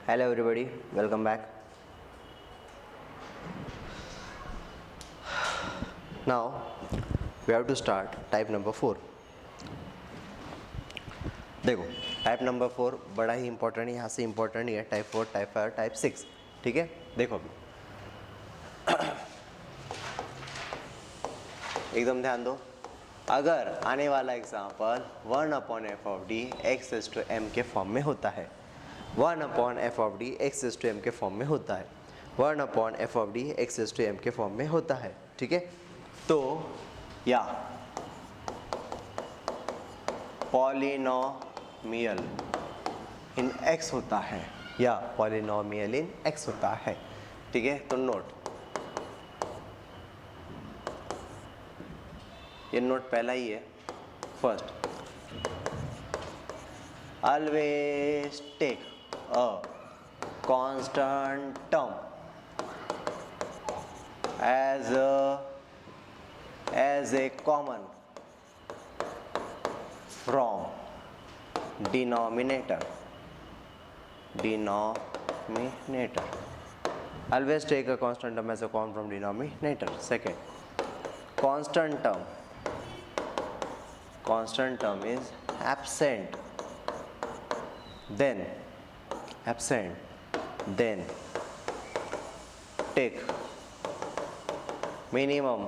Hello everybody, welcome back. Now we have to start type number 4. देखो type number 4 बड़ा ही important है, यहाँ से इंपॉर्टेंट नहीं है। टाइप 4, टाइप 5, टाइप 6, ठीक है। देखो अभी एकदम ध्यान दो। अगर आने वाला एग्जाम्पल 1/f(d) x⁻m के फॉर्म में होता है, 1/f(d) x⁻m के फॉर्म में होता है, 1/f(d) x⁻m के फॉर्म में होता है, ठीक है। तो या पॉलिनोमियल इन x होता है, या पॉलिनोमियल इन x होता है, ठीक है। तो नोट, ये नोट पहला ही है। First, always take a constant term as a common from denominator. Always take a constant term as a common from denominator. Second, constant term is absent, then take minimum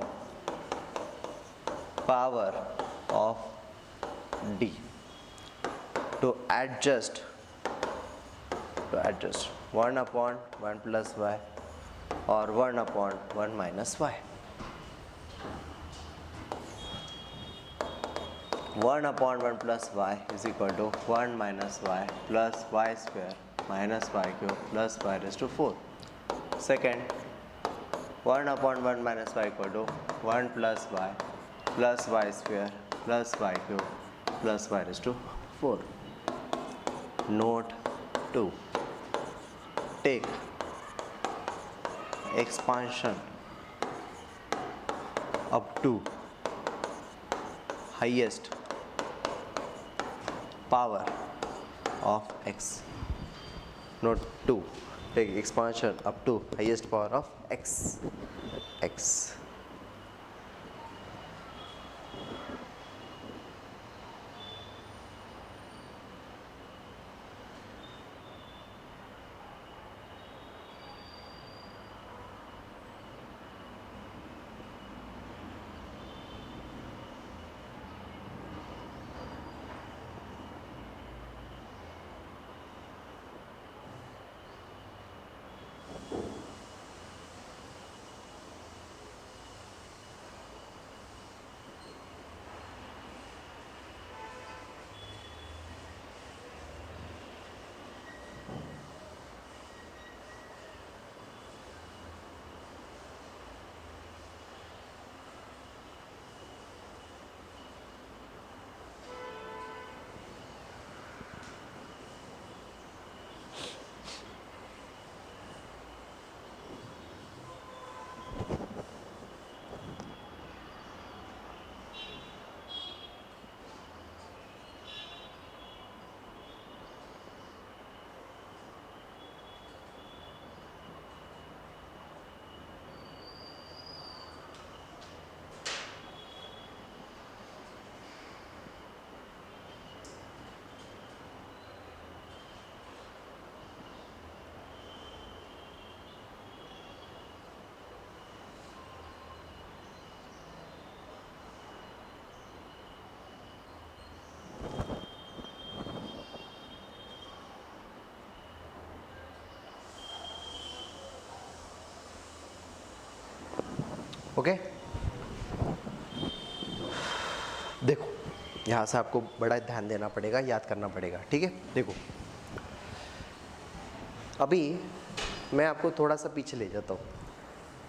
power of d to adjust 1/1 plus y or 1/1 minus y. 1/1 plus y is equal to 1 minus y plus y square minus y cube plus y raised to 4. Second, 1/1 minus y equal to 1 plus y plus y square plus y cube plus y raised to 4. Note 2. Take expansion up to highest power of x. Note 2. Take expansion up to highest power of x. Okay, देखो यहाँ से आपको बड़ा ध्यान देना पड़ेगा, याद करना पड़ेगा, ठीक है। देखो अभी मैं आपको थोड़ा सा पीछे ले जाता हूँ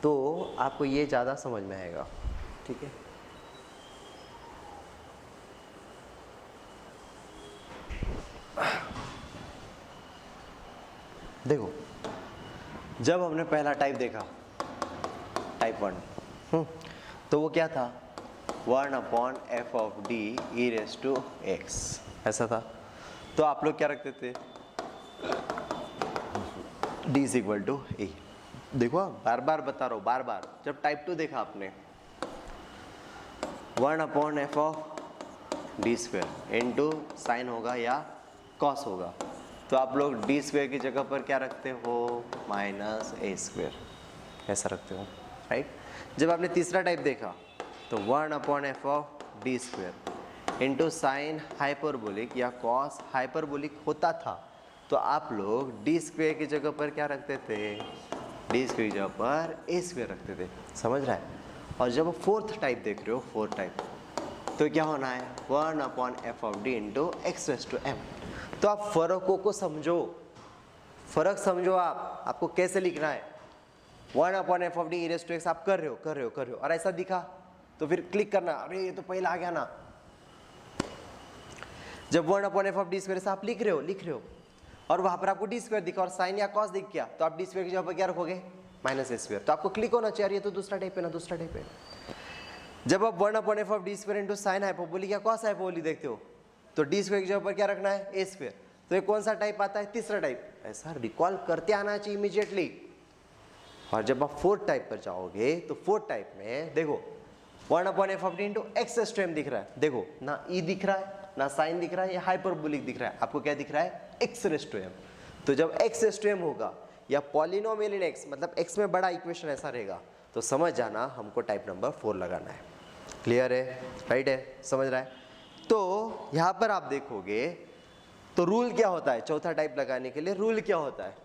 तो आपको ये ज़्यादा समझ में आएगा, ठीक है। देखो जब हमने पहला टाइप देखा, टाइप 1, तो वो क्या था, 1/f(d) e⁻x ऐसा था। तो आप लोग क्या रखते थे, डी इज इक्वल टू ए। देखो बार बार बता रहा हूँ, बार बार जब टाइप 2 देखा आपने 1 upon F of D square into sine होगा या कॉस होगा, तो आप लोग डी स्क्वेयर की जगह पर क्या रखते हो, माइनस ए स्क्वेयर, ऐसा रखते हो, राइट। जब आपने तीसरा टाइप देखा तो 1 upon F of D square into sine hyperbolic या कॉस हाइपरबोलिक होता था, तो आप लोग डी स्क्वेयर की जगह पर क्या रखते थे, डी स्क्वेयर की जगह पर ए स्क्वेयर रखते थे, समझ रहा है। और जब आप फोर्थ टाइप देख रहे हो, फोर्थ टाइप, तो क्या होना है 1 upon F of D into X raise to M. तो आप फर्कों को समझो, फर्क समझो, आपको कैसे लिखना है। 1 upon F of D raise to X आप कर रहे हो और ऐसा दिखा तो फिर क्लिक करना, अरे ये तो पहले आ गया ना। जब 1 upon F of D square से आप लिख रहे हो और वहां पर आपको डी स्क्वायर दिखा और साइन या कॉस दिख गया, तो आप डी स्क्वायर की जगह पर क्या रखोगे, माइनस ए स्क्वायर। तो आपको क्लिक होना चाहिए, तो दूसरा टाइप है ना, दूसरा टाइप है। जब आप 1 upon F of D square into sine hyperbolic या कॉस हाइपरबोलिक देखते हो, तो डी स्क्वायर की जगह पर क्या रखना है, ए स्क्वायर। तो ये कौन सा टाइप आता है, तीसरा टाइप। ऐसा रिकॉल करते आना चाहिए इमीडिएटली। और जब आप फोर्थ टाइप पर जाओगे तो फोर्थ टाइप में देखो 1 upon F of D into X raise to M दिख रहा है, देखो ना ई दिख रहा है ना साइन दिख रहा है या हाइपरबोलिक दिख रहा है, आपको क्या दिख रहा है, एक्स रेज टू एम। तो जब एक्स रेज टू एम होगा या पॉलिनोमियल इन एक्स, मतलब एक्स में बड़ा इक्वेशन ऐसा रहेगा, तो समझ जाना हमको टाइप नंबर 4 लगाना है। क्लियर है, राइट है, समझ रहा है। तो यहाँ पर आप देखोगे तो रूल क्या होता है, चौथा टाइप लगाने के लिए रूल क्या होता है,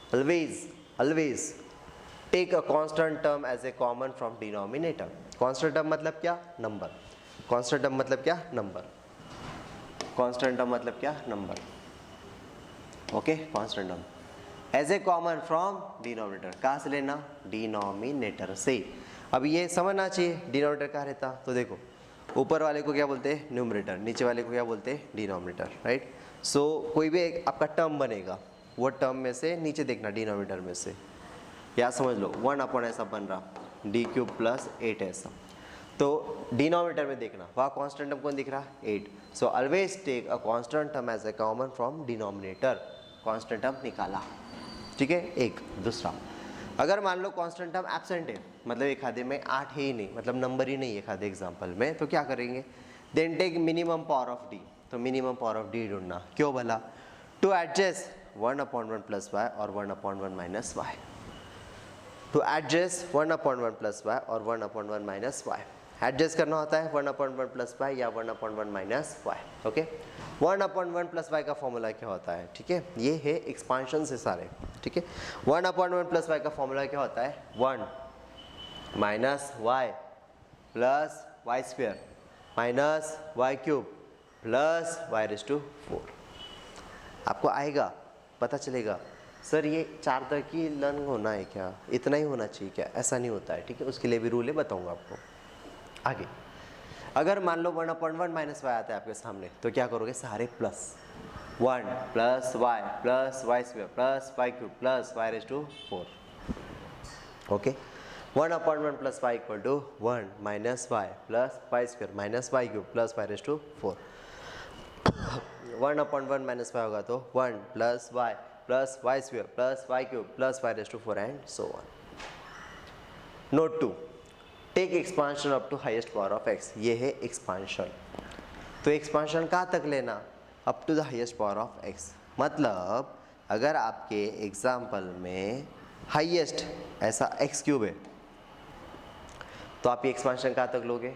always take a constant term as a common from denominator। constant term मतलब क्या, नंबर। constant term मतलब क्या, नंबर। constant term मतलब क्या, number. Okay, constant term as a common from denominator, कहाँ से लेना, डिनोमिनेटर से। अब ये समझना चाहिए डिनोमिनेटर कहाँ रहता, तो देखो ऊपर वाले को क्या बोलते हैं, न्यूमरेटर, नीचे वाले को क्या बोलते हैं, डिनोमिनेटर, राइट। सो कोई भी एक आपका टर्म बनेगा, वो टर्म में से नीचे देखना डिनोमिनेटर में से, या समझ लो 1 अपॉन ऐसा बन रहा डी क्यूब प्लस 8 ऐसा, तो डिनोमिनेटर में देखना वहाँ कांस्टेंट टर्म कौन दिख रहा, 8। So always take a constant term as a common from denominator, constant term निकाला, ठीक है। एक दूसरा, अगर मान लो कांस्टेंट टर्म एब्सेंट है, मतलब एक खाते में 8 है ही नहीं, मतलब नंबर ही नहीं है खाते एग्जाम्पल में, तो क्या करेंगे, then take minimum power of D. तो मिनिमम पावर ऑफ डी ढूंढना, क्यों भला, to adjust 1 upon 1 plus Y और 1 upon 1 minus Y, to adjust 1 upon 1 plus Y और 1 अपॉन 1 माइनस वाई। एडजस्ट करना होता है 1 अपॉन 1 प्लस वाई या 1 upon 1 minus Y, okay. 1 upon 1 plus Y का फॉर्मूला क्या होता है, ठीक है, ये है एक्सपांशन से सारे, ठीक है। 1 अपॉन 1 प्लस वाई का फॉर्मूला क्या होता है, 1 minus Y plus Y square minus Y cube plus Y raise to 4। आपको आएगा, पता चलेगा सर ये 4 तक ही लर्न होना है क्या, इतना ही होना चाहिए क्या, ऐसा नहीं होता है, ठीक है। उसके लिए भी रूल है, बताऊंगा आपको आगे। अगर मान लो 1 अपॉन 1 माइनस वाई आता है आपके सामने, तो क्या करोगे, सारे plus 1 plus Y square plus Y cube plus Y raise to 4, okay. 1 upon 1 plus Y equal to 1 minus Y plus Y square minus Y cube plus Y raise to 4। 1 upon 1 minus Y होगा तो 1 plus Y square plus Y cube plus Y raise to 4 and so on. Note 2, take expansion up to highest power of x. ये है expansion, तो expansion कहाँ तक लेना, up to the highest power of X. मतलब अगर आपके example में हाईएस्ट ऐसा एक्स क्यूब है, तो आप ये एक्सपांशन कहाँ तक लोगे,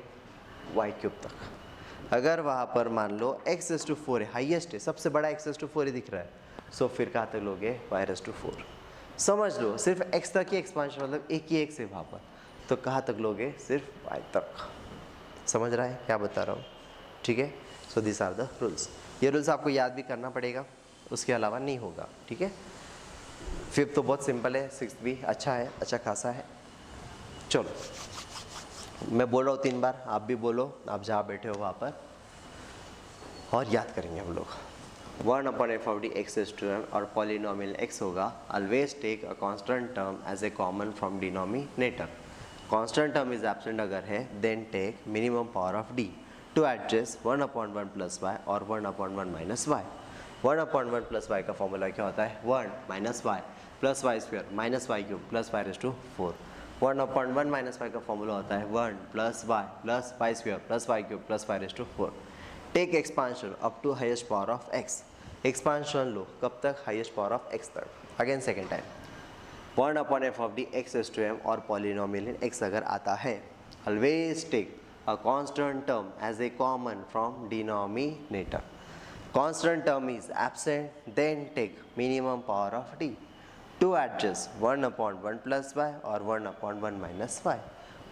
वाई क्यूब तक। अगर वहाँ पर मान लो एक्स रेज़ टू 4 है, हाईएस्ट है, सबसे बड़ा एक्स रेज़ टू 4 ही दिख रहा है, सो फिर कहाँ तक लोगे, वाई रेज़ टू 4। समझ लो सिर्फ एक्स तक ही एक्सपांशन, मतलब एक ही एक्स है वहाँ पर, तो कहाँ तक लोगे, सिर्फ वाई तक। समझ रहा है क्या बता रहा हूँ, ठीक है। So this are the rules. ये रूल्स आपको याद भी करना पड़ेगा, उसके अलावा नहीं होगा, ठीक है। 5th तो बहुत सिंपल है, 6th भी अच्छा है, अच्छा खासा है। चलो मैं बोल रहा हूँ 3 बार, आप भी बोलो, आप जहाँ बैठे हो वहाँ पर, और याद करेंगे हम लोग। 1 upon F of D x raise to M और पॉलिनोमियल एक्स होगा, always take a constant term as a common from denominator. Constant term is absent अगर है, then take minimum power of D to adjust 1 upon 1 plus Y और 1 upon 1 minus y. One upon one plus Y का formula क्या होता है, one minus Y plus Y square minus Y cube plus Y raise to 4। One upon one minus Y का formula होता है one plus Y square plus Y cube plus Y raise to 4। Take expansion up to highest power of X. Expansion लो कब तक, highest power of X तक। Again second time, one upon F of D X S to M और polynomial in X अगर आता है, always take a constant term as a common from denominator. Constant term is absent, then take minimum power of d. To adjust 1 upon 1 plus y or 1 upon 1 minus y.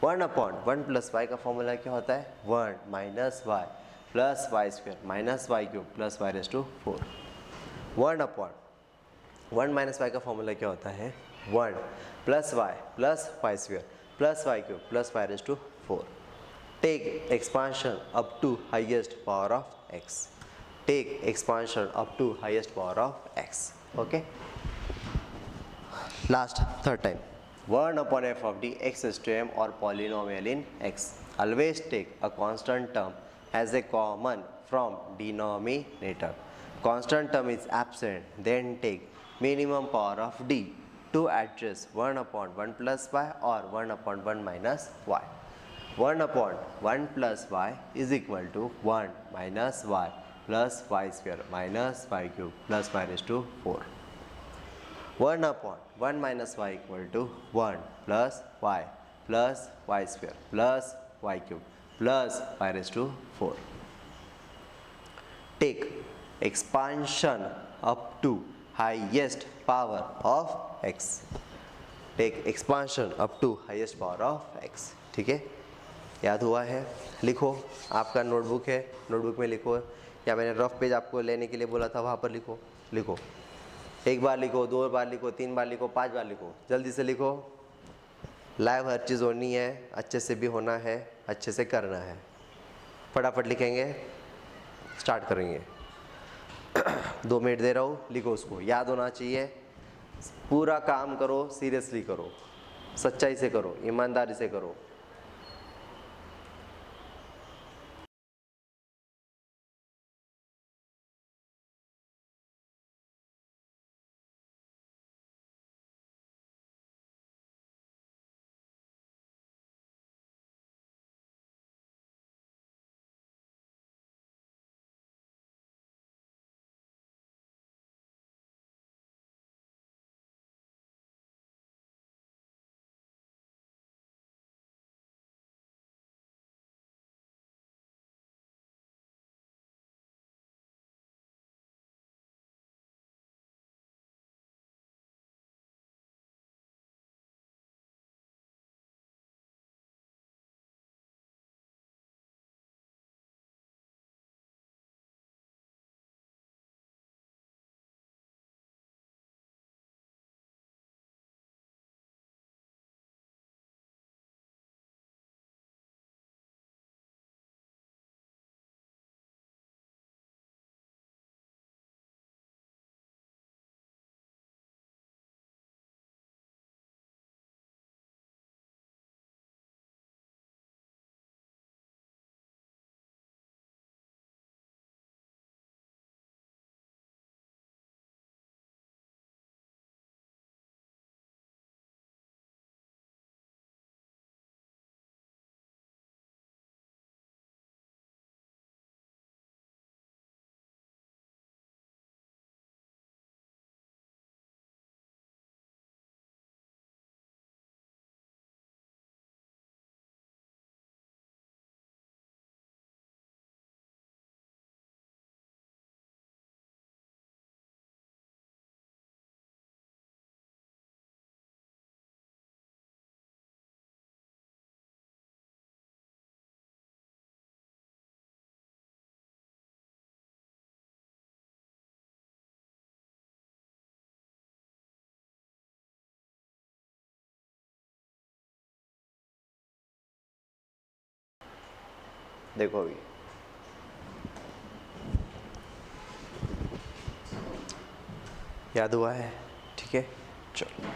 1 upon 1 plus y का formula क्या होता है, 1 minus y plus y square minus y cube plus y raised to 4. 1 upon 1 minus y का formula क्या होता है, 1 plus y square plus y cube plus y raised to 4. Take expansion up to highest power of x. Take expansion up to highest power of x. Okay. Last third time. 1 upon f of d x is to m or polynomial in x. Always take a constant term as a common from denominator. Constant term is absent. Then take minimum power of d to adjust 1 upon 1 plus y or 1 upon 1 minus y. 1 upon 1 plus y is equal to 1 minus y plus y square minus y cube plus y raised to 4. 1 upon 1 minus y equal to 1 plus y square plus y cube plus y raised to 4. Take expansion up to highest power of x. Take expansion up to highest power of x. ठीक है, याद हुआ है? लिखो, आपका notebook है, notebook में लिखो, या मैंने रफ पेज आपको लेने के लिए बोला था वहाँ पर लिखो। लिखो, एक बार लिखो, दो बार लिखो, तीन बार लिखो, 5 बार लिखो, जल्दी से लिखो। लाइव हर चीज़ होनी है, अच्छे से भी होना है, अच्छे से करना है। फटाफट लिखेंगे, स्टार्ट करेंगे। 2 मिनट दे रहा हूँ, लिखो, उसको याद होना चाहिए। पूरा काम करो, सीरियसली करो, सच्चाई से करो, ईमानदारी से करो। देखो अभी याद हुआ है? ठीक है, चलो।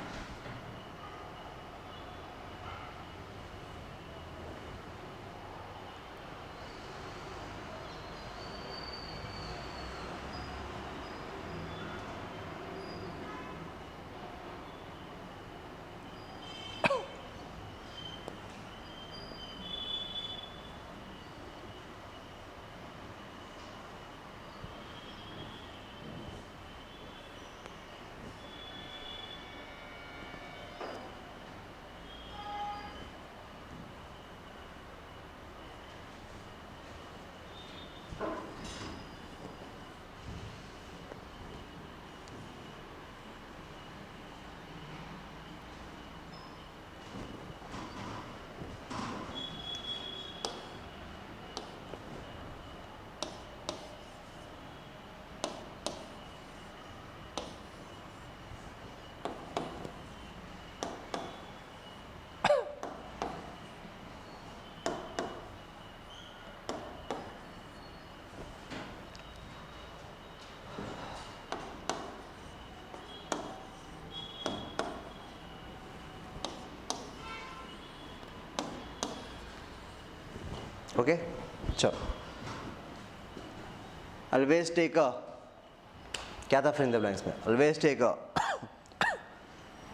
ओके चलो, ऑलवेज टेक अ, क्या था फिर इन द ब्लैंक्स में, always take a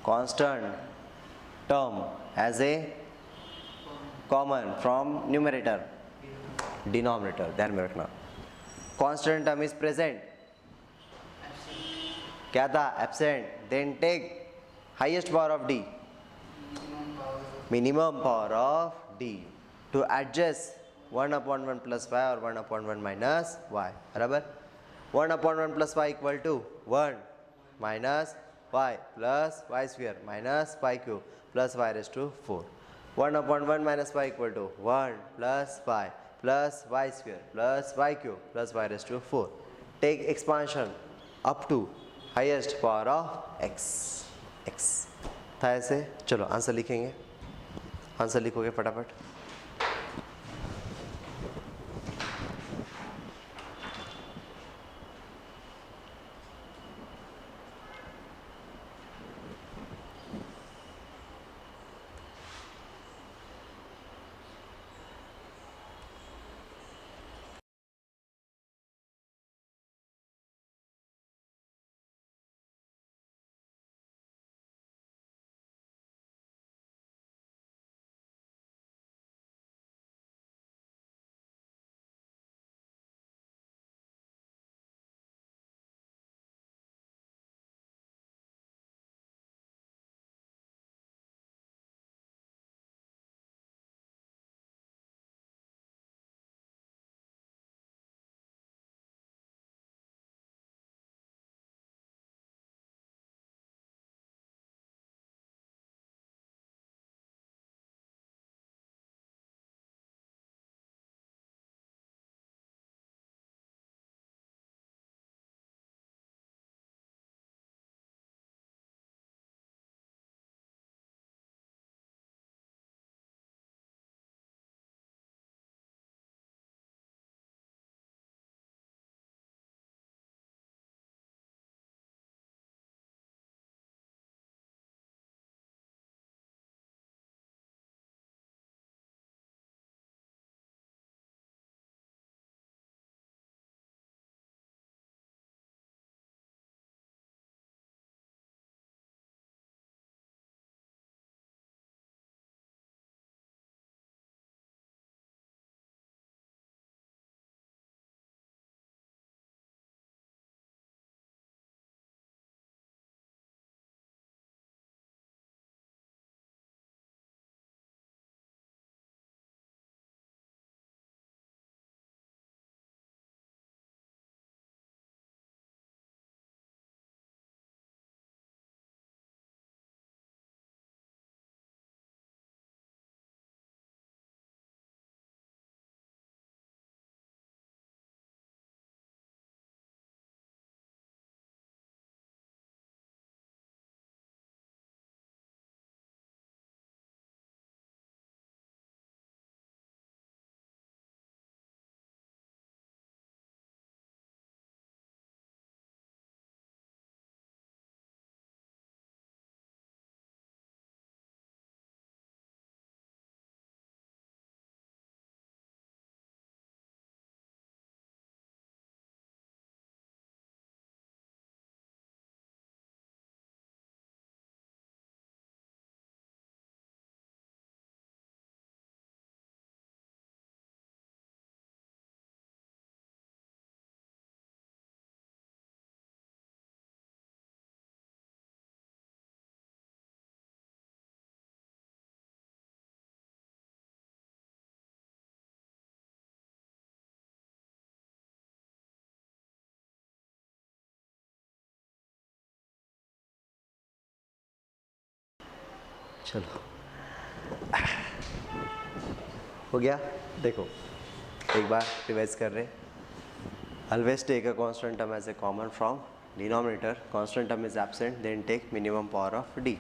constant term as a common from numerator denominator, ध्यान में रखना। कांस्टेंट टर्म इज प्रेजेंट, क्या था absent, then take highest power of D, minimum power of D to adjust 1/1 plus Y और 1/1 minus y, बराबर। 1/1 plus Y equal to 1 minus Y plus Y square minus Y cube plus Y raise to 4। 1/1 minus Y equal to 1 plus Y square plus Y cube plus Y raise to 4। Take expansion up to highest power of x था ऐसे। चलो answer लिखेंगे, answer लिखोगे फटाफट। चलो हो गया। देखो एक बार रिवाइज कर रहे, always take a constant term as a common from denominator, constant term is absent, then take minimum power of D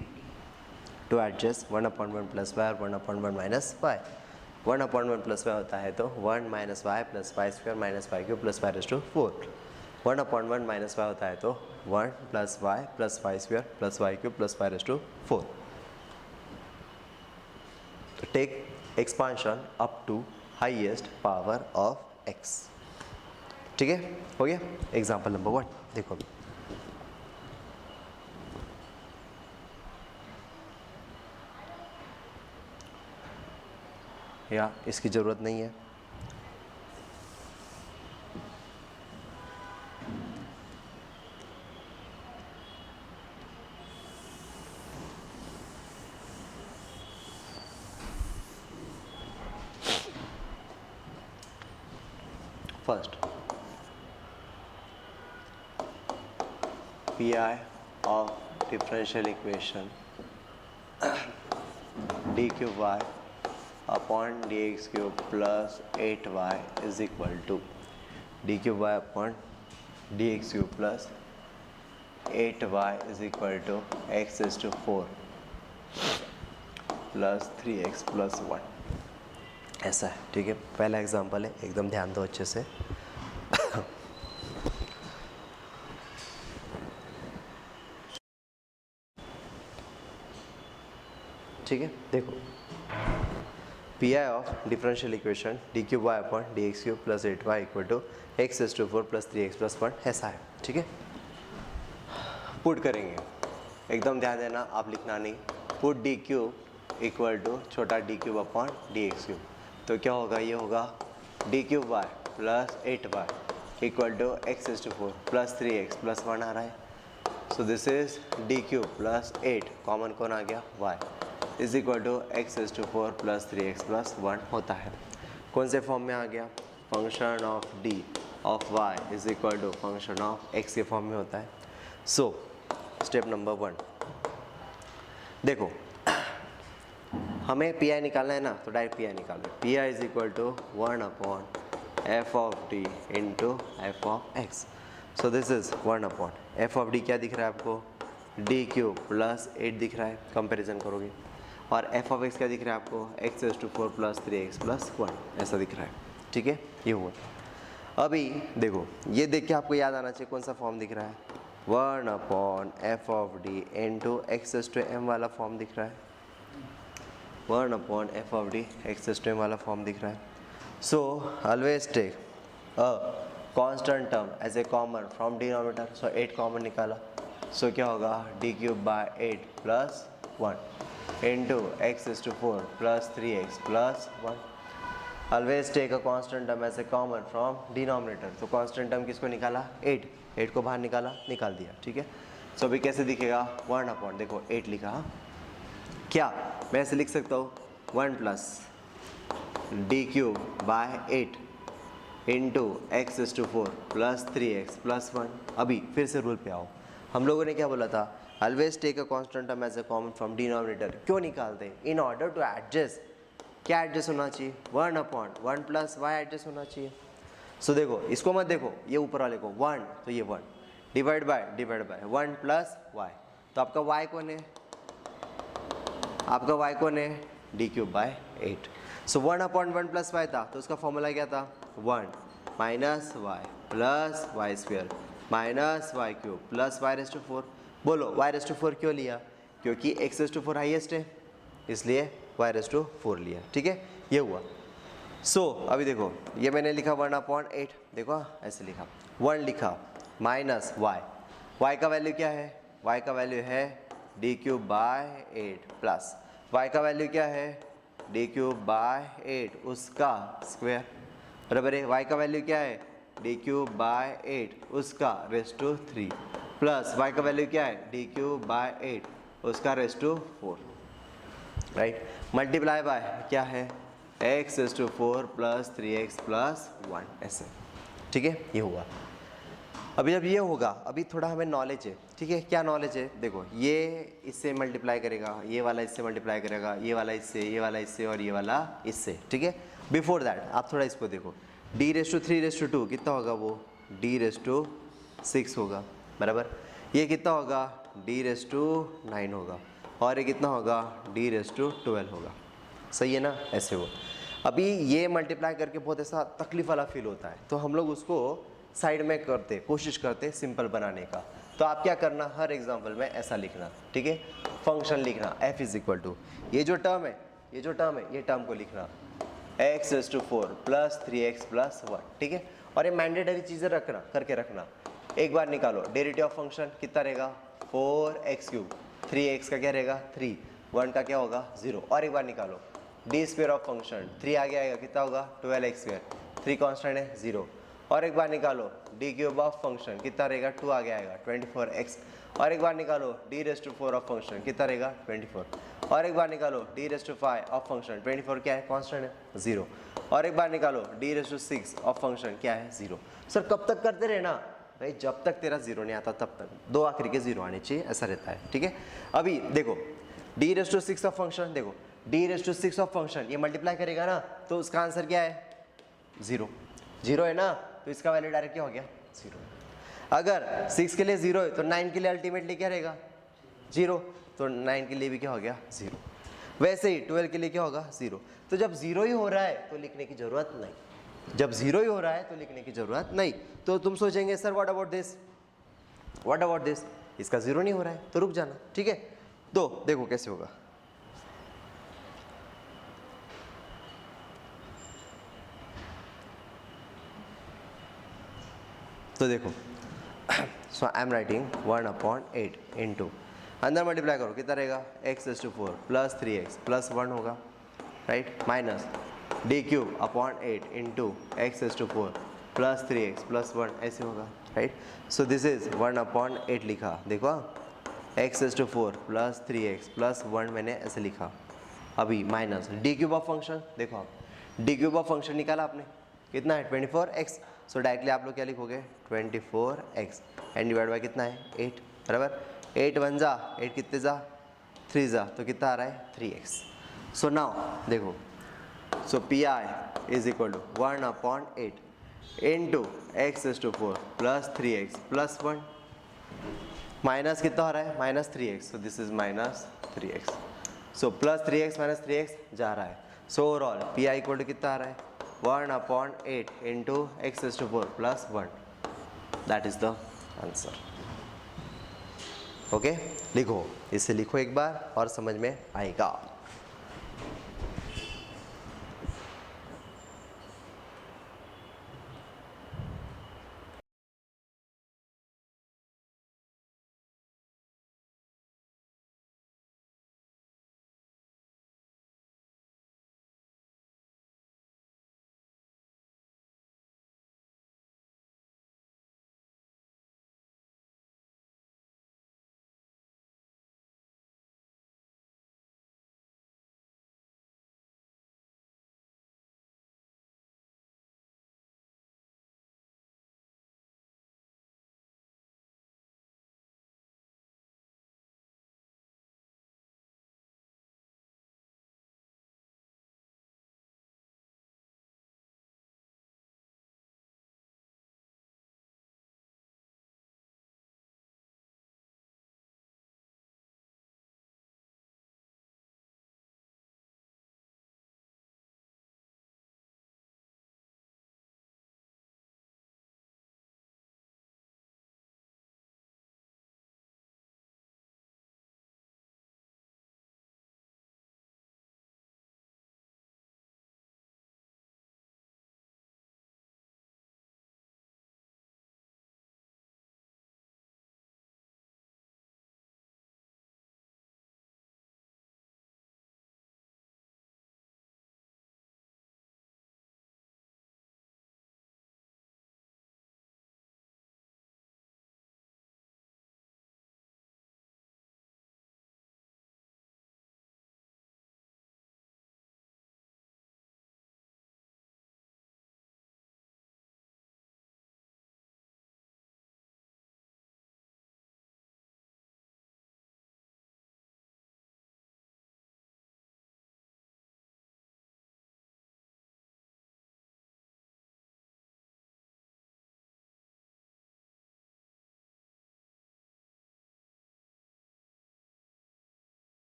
to adjust 1/1 plus Y और 1/1 माइनस वाई। 1/1 प्लस वाई होता है तो 1 minus Y plus Y square minus Y cube plus Y raise to 4। 1/1 minus y होता है तो 1 plus Y square plus Y cube plus Y raise to 4। Take expansion up to highest power of x। ठीक है, हो गया। Example number 1 देखो अभी, या इसकी ज़रूरत नहीं है। First PI of differential equation d cube y upon dx cube plus 8y is equal to d cube y upon dx cube plus 8y is equal to x is to 4 plus 3x plus 1, ऐसा है। ठीक है, पहला example है, एकदम ध्यान दो अच्छे से। ठीक है, देखो P I of differential equation D cube y upon D x cube plus 8y equal to x is to 4 plus 3x plus 1, ऐसा है। ठीक है, पुट करेंगे, एकदम ध्यान देना, आप लिखना नहीं। Put D cube equal to छोटा D cube upon D x cube, तो क्या होगा, ये होगा D cube Y plus 8y equal to x is to 4 plus 3x plus 1 आ रहा है। So this is D cube plus 8, common कौन आ गया, y is equal to x is to 4 plus 3x plus 1 होता है। कौन से फॉर्म में आ गया, function of d of y is equal to function of x के फॉर्म में होता है। सो स्टेप नंबर 1 देखो, हमें पी आई निकालना है ना, तो डायरेक्ट पी आई निकाल लो। P I is equal to 1 upon F of D into F of X. So this is 1 upon F of D, क्या दिख रहा है आपको, डी क्यूब प्लस 8 दिख रहा है, कंपैरिजन करोगे, और एफ ऑफ एक्स क्या दिख रहा है आपको, x is to 4 plus 3x plus 1, ऐसा दिख रहा है। ठीक है, ये हुआ। अभी देखो, ये देख के आपको याद आना चाहिए कौन सा फॉर्म दिख रहा है, 1 upon F of D into x is to m वाला फॉर्म दिख रहा है, 1 upon F of D x is to m वाला फॉर्म दिख रहा है। So always take a constant term as a common from denominator. So 8 common निकाला, so क्या होगा, D cube by 8 plus 1 into x is to 4 plus 3x plus 1। Always take a constant term as a common from denominator. तो constant term किसको निकाला, 8 को बाहर निकाला, निकाल दिया। ठीक है, सो अभी कैसे दिखेगा, 1 अपॉन, देखो 8 लिखा, क्या मैं ऐसे लिख सकता हूँ, 1 plus D cube by 8 into x is to 4 plus 3x plus 1। अभी फिर से रूल पे आओ, हम लोगों ने क्या बोला था, always take a constant term as a common from denominator. क्यों निकालते, इन ऑर्डर टू एडजस्ट, क्या एडजस्ट होना चाहिए, 1 अपॉन 1 प्लस वाई एडजस्ट होना चाहिए। सो देखो, इसको मत देखो, ये ऊपर वाले को 1, तो ये 1 डिवाइड बाय 1 प्लस वाई, तो आपका y कौन है, आपका y कौन है, D cube by 8। So 1 upon 1 plus y था, तो उसका फॉर्मूला क्या था, 1 minus Y plus Y square minus Y cube plus y raise to 4। बोलो वाई रेस टू 4 क्यों लिया, क्योंकि एक्स रेस टू 4 हाईएस्ट है, इसलिए वाई रेस टू 4 लिया। ठीक है, ये हुआ। सो अभी देखो, ये मैंने लिखा 1 अपॉन 8, देखो ऐसे लिखा, 1 लिखा माइनस वाई का वैल्यू क्या है, वाई का वैल्यू है D cube by 8 plus Y का वैल्यू क्या है, डी क्यूब बाय 8 उसका स्क्वायर, बराबर है। वाई का वैल्यू क्या है, डी क्यूब बाय 8 उसका रेस टू 3 प्लस वाई का वैल्यू क्या है, डी क्यूब बाय 8 उसका raise to 4, right. Multiply by क्या है, x raise to 4 plus 3x plus 1, ऐसे। ठीक है, ये हुआ। अभी जब ये होगा, अभी थोड़ा हमें नॉलेज है। ठीक है, क्या नॉलेज है, देखो ये इससे मल्टीप्लाई करेगा, ये वाला इससे मल्टीप्लाई करेगा, ये वाला इससे, ये वाला इससे, और ये वाला इससे। ठीक है, बिफोर दैट आप थोड़ा इसको देखो, D raise to 3 raise to 2 कितना होगा, वो डी रेस टू 6 होगा, बराबर। ये कितना होगा, डी रेस टू 9 होगा, और ये कितना होगा, डी रेस टू 12 होगा। सही है ना, ऐसे हो। अभी ये मल्टीप्लाई करके बहुत ऐसा तकलीफ वाला फील होता है, तो हम लोग उसको साइड में करते, कोशिश करते सिंपल बनाने का। तो आप क्या करना, हर एग्जाम्पल में ऐसा लिखना। ठीक है, फंक्शन लिखना f इज इक्वल टू, ये जो टर्म है, ये जो टर्म है, ये टर्म को लिखना x raise to 4 plus 3x plus 1, ठीक है। और ये मैंडेटरी चीज़ें रखना, करके रखना। एक बार निकालो डेरिवेटिव ऑफ फंक्शन कितना रहेगा 4x3, 3x का क्या रहेगा 3, 1 का क्या होगा 0। और एक बार निकालो डी स्क्वायर ऑफ फंक्शन, 3 आगे आएगा कितना होगा 12x2, 3 कांस्टेंट है 0। और एक बार निकालो डी क्यूब ऑफ फंक्शन कितना रहेगा 2 आगे आएगा 24x। और एक बार निकालो D raise to 4 of function कितना रहेगा 24। और एक बार निकालो D raise to 5 of function, 24 क्या है कांस्टेंट है 0। और एक बार निकालो D raise to 6 of function क्या है 0। सर कब तक करते रहना भाई, जब तक तेरा 0 नहीं आता तब तक, दो आखिरी के 0 आने चाहिए, ऐसा रहता है, ठीक है। अभी देखो D raise to 6 of function, देखो D raise to 6 of function ये मल्टीप्लाई करेगा ना तो उसका आंसर क्या है 0, 0 है ना, तो इसका वैल्यू डायरेक्ट क्या हो गया 0। अगर 6 के लिए 0 है तो 9 के लिए अल्टीमेटली क्या रहेगा 0, तो 9 के लिए भी क्या हो गया 0। वैसे ही 12 के लिए क्या होगा 0। तो जब 0 ही हो रहा है तो लिखने की जरूरत नहीं, जब 0 ही हो रहा है तो लिखने की जरूरत नहीं। तो तुम सोचेंगे sir what about this, what about this, इसका 0 नहीं हो रहा है तो रुक जाना, ठीक है। तो देखो कैसे होगा, तो देखो सो आई एम राइटिंग 1/8 इंटू, अंदर मल्टीप्लाई करो कितना रहेगा x⁴ प्लस 3x प्लस 1 होगा, right, minus D cube upon 8 into x⁴ plus 3x plus 1 ऐसे होगा, राइट। सो दिस इज 1/8 लिखा, देखो x⁴ प्लस 3x प्लस 1 मैंने ऐसे लिखा। अभी minus D cube of function, देखो आप डी क्यूब ऑफ फंक्शन निकाला आपने कितना है 24x। सो डायरेक्टली आप लोग क्या लिखोगे 24x एंड डिवाइड बाय कितना है 8, बराबर 8 1 जा 8 कितने जा 3 जा, तो कितना आ रहा है 3x। सो नाउ देखो, so P I is equal to 1/8 into x⁴ plus 3x plus 1, minus कितना हो रहा है minus 3x, so this is minus 3x। So plus 3x minus 3x जा रहा है। So overall P I equal to कितना आ रहा है 1/8 into x⁴ plus 1, that is the answer. Okay, लिखो, इसे लिखो एक बार और समझ में आएगा।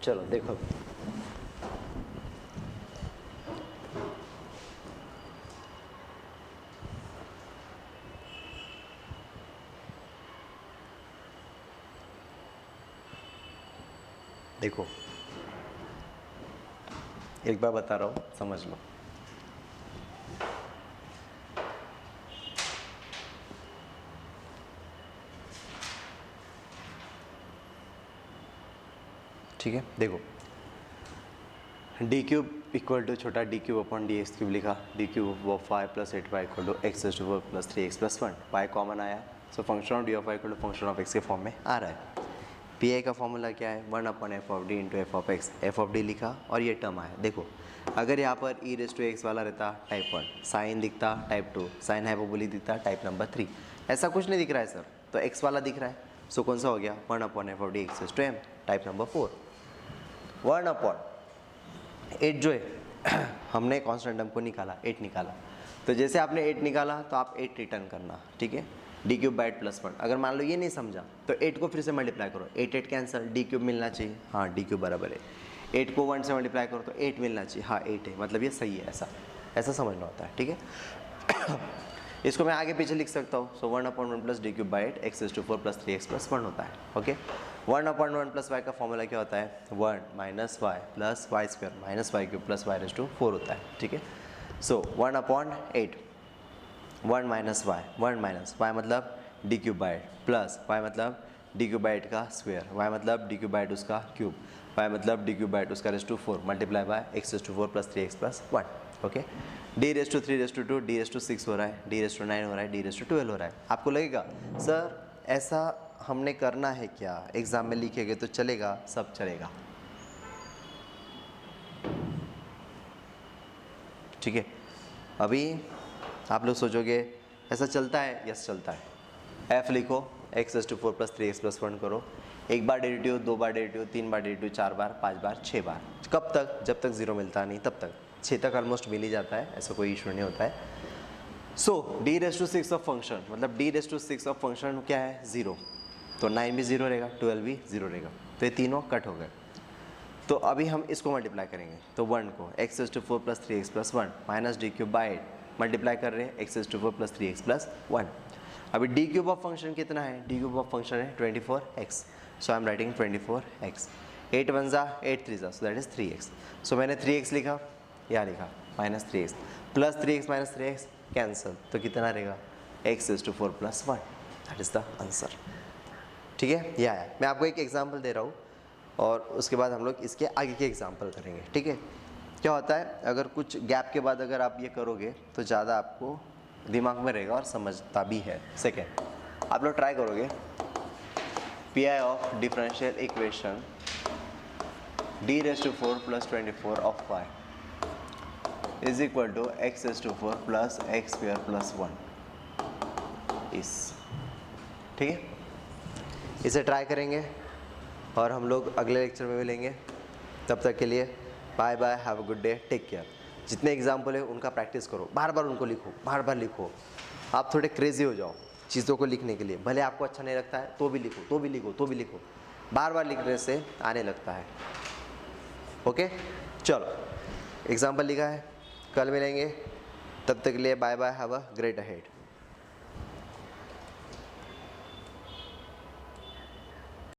चलो देखो, देखो एक बार बता रहा हूँ, समझ लो। ठीक है, देखो डी क्यूब इक्वल टू छोटा D cube upon D x cube लिखा, D cube of Y plus 8y equal to x raise to 4 plus 3x plus 1, Y common आया, so function of D of Y equal to function of X के form में आ रहा है। P I का formula क्या है, 1 upon F of D into F of x, F of D लिखा और ये टर्म आया। देखो अगर यहाँ पर ई रेज़ टू एक्स वाला रहता टाइप 1, साइन दिखता टाइप 2, साइन हाइपरबोलिक दिखता टाइप नंबर 3, ऐसा कुछ नहीं दिख रहा है सर, तो एक्स वाला दिख रहा है, सो कौन सा हो गया, 1 upon F of D x raise to m, type number 4। 1 upon 8 जो है हमने कांस्टेंट टर्म को निकाला, 8 निकाला, तो जैसे आपने 8 निकाला तो आप 8 रिटर्न करना, ठीक है, डी क्यूब बाई 8 प्लस 1। अगर मान लो ये नहीं समझा तो 8 को फिर से मल्टीप्लाई करो, 8 8 कैंसिल, डी क्यूब मिलना चाहिए, हाँ डी क्यूब बराबर है, 8 को 1 से मल्टीप्लाई करो तो 8 मिलना चाहिए, हाँ 8 है, मतलब ये सही है, ऐसा समझना होता है, ठीक है। इसको मैं आगे पीछे लिख सकता हूँ, so 1 upon 1 plus D cube by 8 x raise to 4 plus 3x plus 1 होता है, ओके। 1 अपॉन 1 प्लस वाई का फॉर्मूला क्या होता है, 1 minus Y plus Y square minus Y cube plus Y raise to 4 होता है, ठीक है। सो 1 अपॉन 8, 1 माइनस वाई मतलब D cube by 8 plus y मतलब डी क्यूब बाई 8 का स्क्वायर, वाई मतलब डी क्यूब बाई 8 उसका क्यूब, वाई मतलब डी क्यूब बाई 8 उसका raise to 4 multiply by x raise to 4 plus 3x plus 1, okay. D raise to 3 raise to 2, D raise to 6 हो रहा है, D raise to 9 हो रहा है, डी रेज़ टू 12 हो रहा है। आपको लगेगा सर ऐसा हमने करना है क्या, एग्जाम में लिखेंगे तो चलेगा, सब चलेगा, ठीक है। अभी आप लोग सोचोगे ऐसा चलता है, यस चलता है। एफ लिखो, x raise to 4 plus 3x plus 1 करो, एक बार डेरिवेटिव, 2 बार डेरिवेटिव, 3 बार डेरिवेटिव, 4 बार, 5 बार, 6 बार, कब तक, जब तक 0 मिलता नहीं तब तक, 6 तक ऑलमोस्ट मिल ही जाता है, ऐसा कोई इशू नहीं होता है। So D raise to 6 of function मतलब D raise to 6 of function क्या है, 0, तो 9 भी 0 रहेगा, 12 भी 0 रहेगा, तो ये तीनों कट हो गए। तो अभी हम इसको मल्टीप्लाई करेंगे, तो 1 को x raise to 4 plus 3x plus 1 minus D cube by 8 multiply कर रहे हैं x raise to 4 plus 3x plus 1। अभी डी क्यूब ऑफ फंक्शन कितना है, डी क्यूब ऑफ फंक्शन है 24x, so I am writing 24x, 8 1 जा 8 3 जा, so that is 3x, सो मैंने 3x लिखा, यहाँ लिखा minus 3x plus 3x minus 3x cancel, तो कितना रहेगा, x raise to 4 plus 1, that is the answer, ठीक है। यह है, मैं आपको एक एग्जाम्पल दे रहा हूँ और उसके बाद हम लोग इसके आगे के एग्जाम्पल करेंगे, ठीक है। क्या होता है, अगर कुछ गैप के बाद अगर आप ये करोगे तो ज़्यादा आपको दिमाग में रहेगा और समझता भी है। सेकेंड, आप लोग ट्राई करोगे, P I of differential equation D raise to 4 plus 24 of y is equal to x raise to 4 plus x square plus 1 इस, ठीक है। इसे ट्राई करेंगे और हम लोग अगले लेक्चर में मिलेंगे, तब तक के लिए bye bye, have a good day, take care. जितने एग्जाम्पल है उनका प्रैक्टिस करो, बार बार उनको लिखो, बार बार लिखो, आप थोड़े क्रेजी हो जाओ चीज़ों को लिखने के लिए, भले आपको अच्छा नहीं लगता है तो भी लिखो, तो भी लिखो, तो भी लिखो, बार बार लिखने से आने लगता है, ओके। चलो एग्जाम्पल लिखा है, कल मिलेंगे, तब तक के लिए bye bye, have a great ahead.